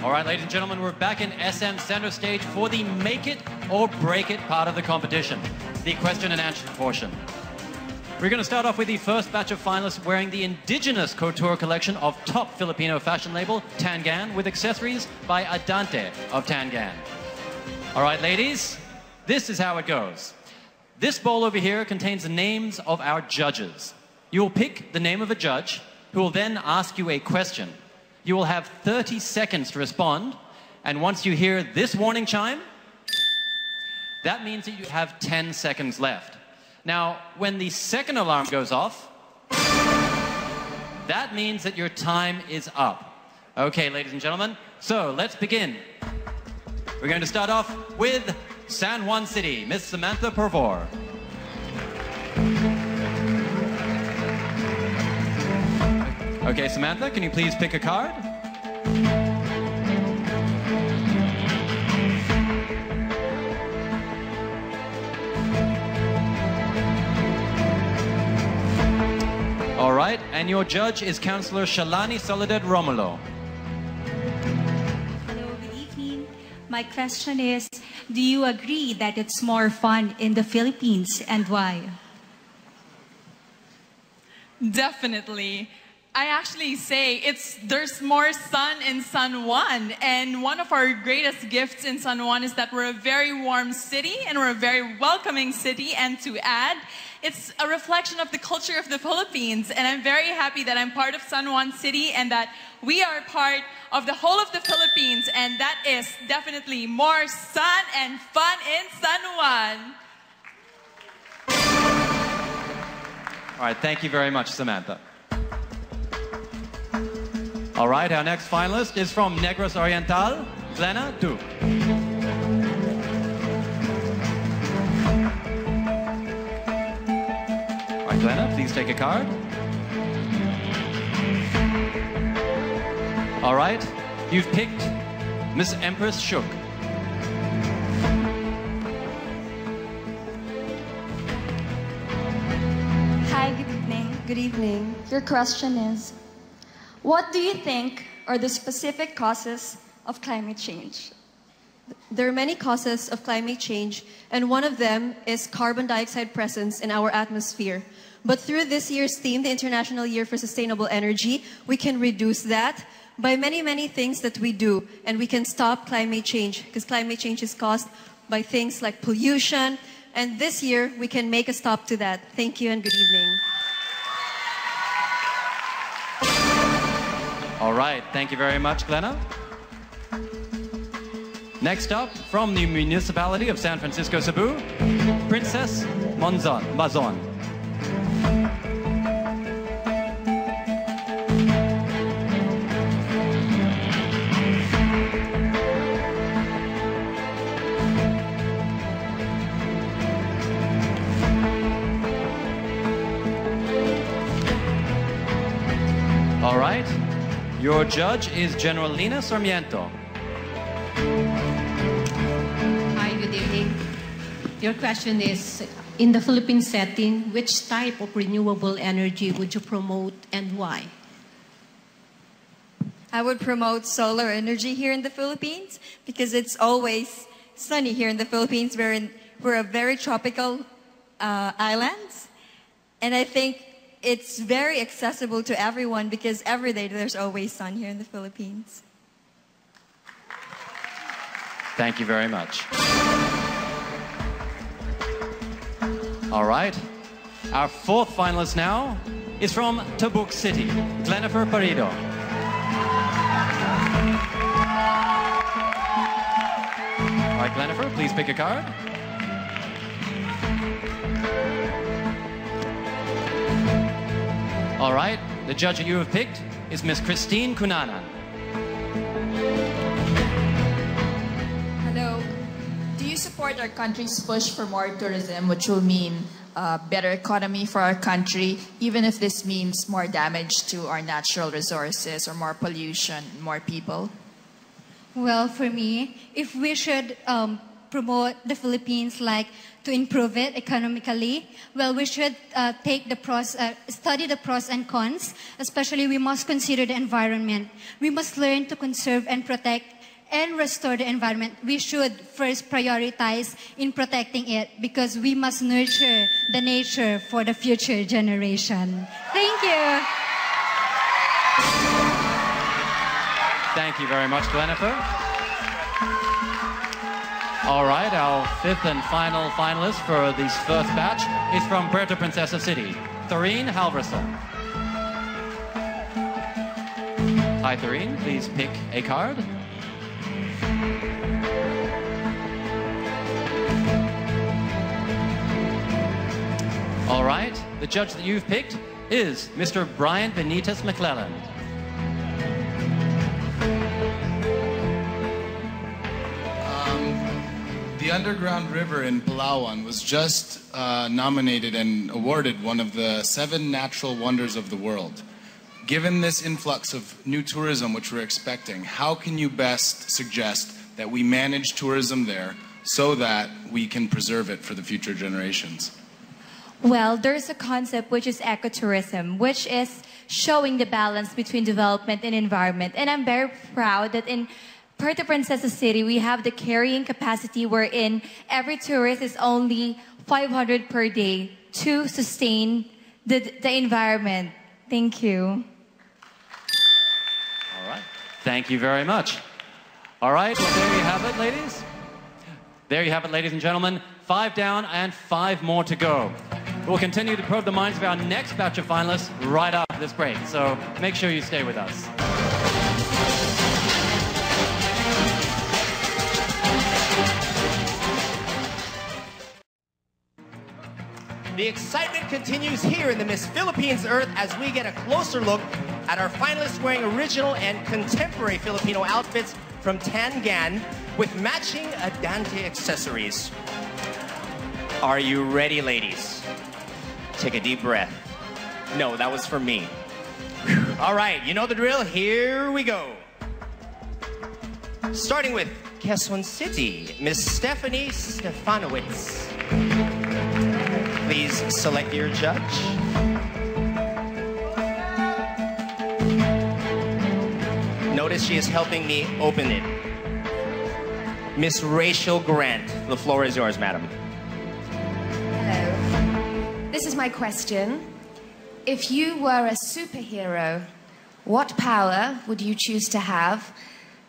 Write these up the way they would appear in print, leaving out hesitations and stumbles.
All right, ladies and gentlemen, we're back in SM Center Stage for the Make It or Break It part of the competition, the question and answer portion. We're going to start off with the first batch of finalists wearing the indigenous couture collection of top Filipino fashion label, Tangan, with accessories by Adante of Tangan. All right, ladies, this is how it goes. This bowl over here contains the names of our judges. You will pick the name of a judge who will then ask you a question. You will have 30 seconds to respond, and once you hear this warning chime, that means that you have 10 seconds left. Now, when the second alarm goes off, that means that your time is up. Okay, ladies and gentlemen, so let's begin. We're going to start off with San Juan City, Miss Samantha Pervor. Okay, Samantha, can you please pick a card? All right, and your judge is Councilor Shalani Soledad Romulo. Hello, good evening. My question is, do you agree that it's more fun in the Philippines, and why? Definitely. I actually say there's more sun in San Juan, and one of our greatest gifts in San Juan is that we're a very warm city and we're a very welcoming city, and to add, it's a reflection of the culture of the Philippines, and I'm very happy that I'm part of San Juan City and that we are part of the whole of the Philippines, and that is definitely more sun and fun in San Juan. All right, thank you very much, Samantha. All right, our next finalist is from Negros Oriental, Glenna Duke. All right, Glenna, please take a card. All right, you've picked Miss Empress Shook. Hi, good evening. Good evening. Your question is, what do you think are the specific causes of climate change? There are many causes of climate change, and one of them is carbon dioxide presence in our atmosphere. But through this year's theme, the International Year for Sustainable Energy, we can reduce that by many, many things that we do, and we can stop climate change, because climate change is caused by things like pollution, and this year we can make a stop to that. Thank you and good evening. All right, thank you very much, Glenna. Next up, from the municipality of San Francisco, Cebu, Princess Mazon. All right. Your judge is General Lina Sarmiento. Hi, good evening. Your question is, in the Philippine setting, which type of renewable energy would you promote and why? I would promote solar energy here in the Philippines because it's always sunny here in the Philippines. We're a very tropical island, and I think it's very accessible to everyone because every day there's always sun here in the Philippines. Thank you very much. All right. Our fourth finalist now is from Tabuk City, Glenifer Parido. All right, Glenifer, please pick a card. All right, the judge that you have picked is Miss Christine Cunanan. Hello. Do you support our country's push for more tourism, which will mean a better economy for our country, even if this means more damage to our natural resources or more pollution, more people? Well, for me, if we should promote the Philippines, like to improve it economically? Well, we should study the pros and cons. Especially, we must consider the environment. We must learn to conserve and protect and restore the environment. We should first prioritize in protecting it because we must nurture the nature for the future generation. Thank you. Thank you very much, Jennifer. All right, our fifth and final finalist for this first batch is from Puerto Princesa City, Thoreen Halverson. Hi, Thoreen. Please pick a card. All right, the judge that you've picked is Mr. Brian Benitez McClellan. The underground river in Palawan was just nominated and awarded one of the 7 natural wonders of the world. Given this influx of new tourism which we're expecting, how can you best suggest that we manage tourism there so that we can preserve it for the future generations? Well, there's a concept which is ecotourism, which is showing the balance between development and environment. And I'm very proud that in Puerto Princesa City, we have the carrying capacity wherein every tourist is only 500 per day to sustain the environment. Thank you. All right. Thank you very much. All right, well, there you have it, ladies. There you have it, ladies and gentlemen. 5 down and 5 more to go. We'll continue to probe the minds of our next batch of finalists right after this break, so make sure you stay with us. The excitement continues here in the Miss Philippines Earth as we get a closer look at our finalists wearing original and contemporary Filipino outfits from Tangan with matching Adante accessories. Are you ready, ladies? Take a deep breath. No, that was for me. All right, you know the drill. Here we go. Starting with Quezon City, Miss Stephanie Stefanowitz. Please select your judge. Notice she is helping me open it. Miss Rachel Grant, the floor is yours, madam. Hello. This is my question. If you were a superhero, what power would you choose to have,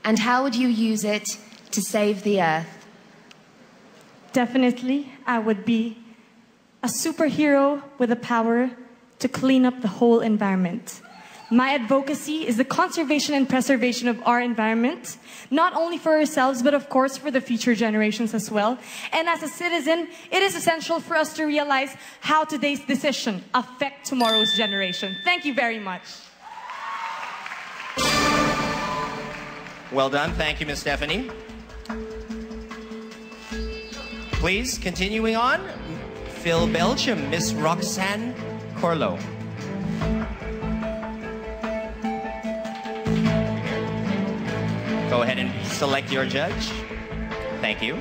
and how would you use it to save the Earth? Definitely, I would be a superhero with the power to clean up the whole environment. My advocacy is the conservation and preservation of our environment, not only for ourselves, but of course for the future generations as well. And as a citizen, it is essential for us to realize how today's decision affects tomorrow's generation. Thank you very much. Well done. Thank you, Miss Stephanie. Please, continuing on, Phil Belgium, Miss Roxanne Corlo. Go ahead and select your judge. Thank you.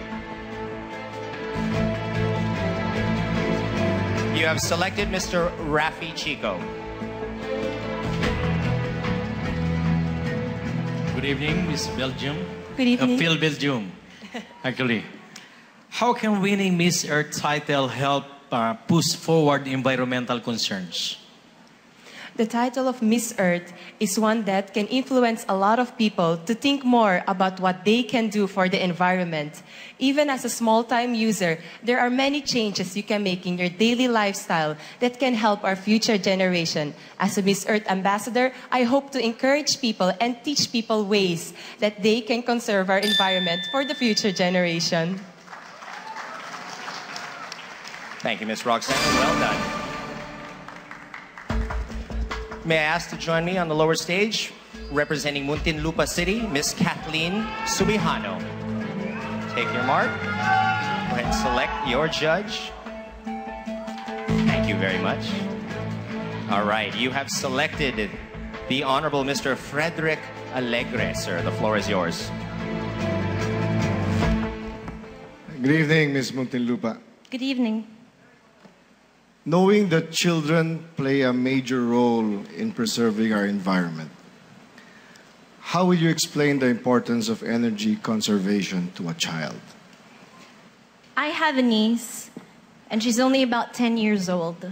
You have selected Mr. Rafi Chico. Good evening, Miss Belgium. Good evening. Phil Belgium, actually. How can winning Miss Earth title help push forward environmental concerns? The title of Miss Earth is one that can influence a lot of people to think more about what they can do for the environment. Even as a small-time user, there are many changes you can make in your daily lifestyle that can help our future generation. As a Miss Earth ambassador, I hope to encourage people and teach people ways that they can conserve our environment for the future generation. Thank you, Miss Roxanne. Well done. May I ask to join me on the lower stage, representing Muntinlupa City, Miss Kathleen Subihano. Take your mark. Go ahead and select your judge. Thank you very much. All right, you have selected the Honorable Mr. Frederick Alegre, sir. The floor is yours. Good evening, Ms. Muntinlupa. Good evening. Knowing that children play a major role in preserving our environment, how will you explain the importance of energy conservation to a child? I have a niece, and she's only about 10 years old.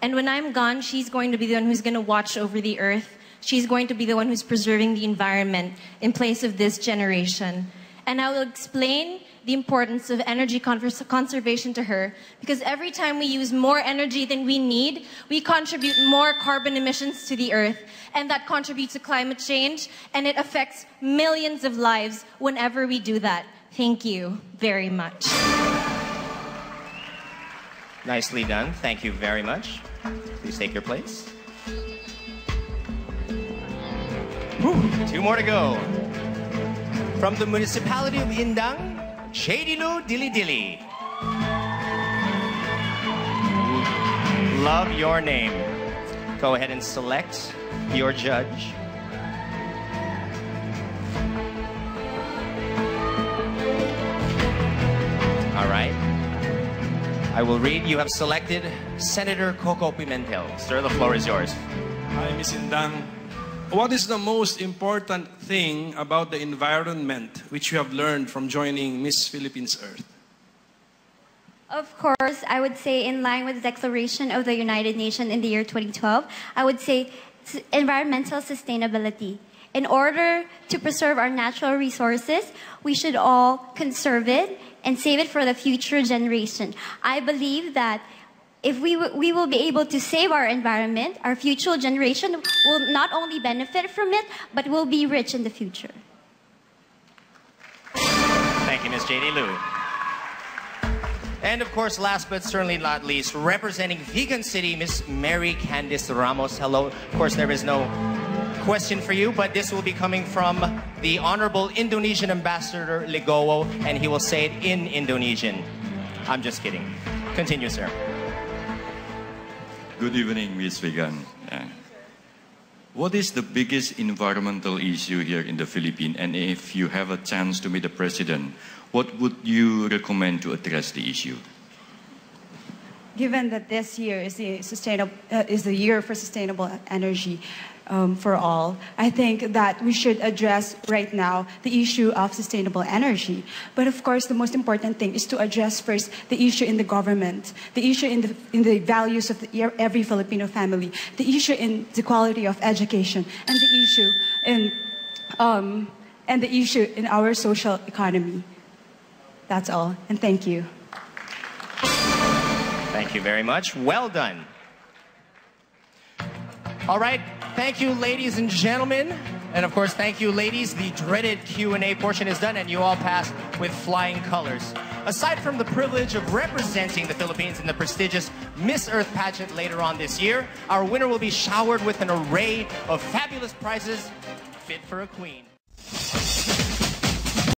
And when I'm gone, she's going to be the one who's going to watch over the earth. She's going to be the one who's preserving the environment in place of this generation. And I will explain the importance of energy conservation to her, because every time we use more energy than we need, we contribute more carbon emissions to the earth, and that contributes to climate change, and it affects millions of lives whenever we do that. Thank you very much. Nicely done. Thank you very much. Please take your place. Two more to go. From the municipality of Indang, Shadilu Dili Dili. Love your name. Go ahead and select your judge. All right. I will read. You have selected Senator Coco Pimentel. Sir, the floor is yours. Hi, Ms. Indang. What is the most important thing about the environment which you have learned from joining Miss Philippines Earth? Of course, I would say in line with the Declaration of the United Nations in the year 2012, I would say environmental sustainability. In order to preserve our natural resources, we should all conserve it and save it for the future generation. I believe that if we will be able to save our environment, our future generation will not only benefit from it, but will be rich in the future. Thank you, Ms. J.D. Liu. And of course, last but certainly not least, representing Vegan City, Ms. Mary Candice Ramos. Hello. Of course, there is no question for you, but this will be coming from the Honorable Indonesian Ambassador Legowo, and he will say it in Indonesian. I'm just kidding. Continue, sir. Good evening, Ms. Vegan. What is the biggest environmental issue here in the Philippines? And if you have a chance to meet the president, what would you recommend to address the issue? Given that this year is the year for sustainable energy for all, I think that we should address right now the issue of sustainable energy. But of course, the most important thing is to address first the issue in the government, the issue in the values of every Filipino family, the issue in the quality of education, and the issue in our social economy. That's all, and thank you. Thank you very much. Well done. All right. Thank you, ladies and gentlemen. And of course, thank you, ladies. The dreaded Q&A portion is done, and you all passed with flying colors. Aside from the privilege of representing the Philippines in the prestigious Miss Earth pageant later on this year, our winner will be showered with an array of fabulous prizes fit for a queen.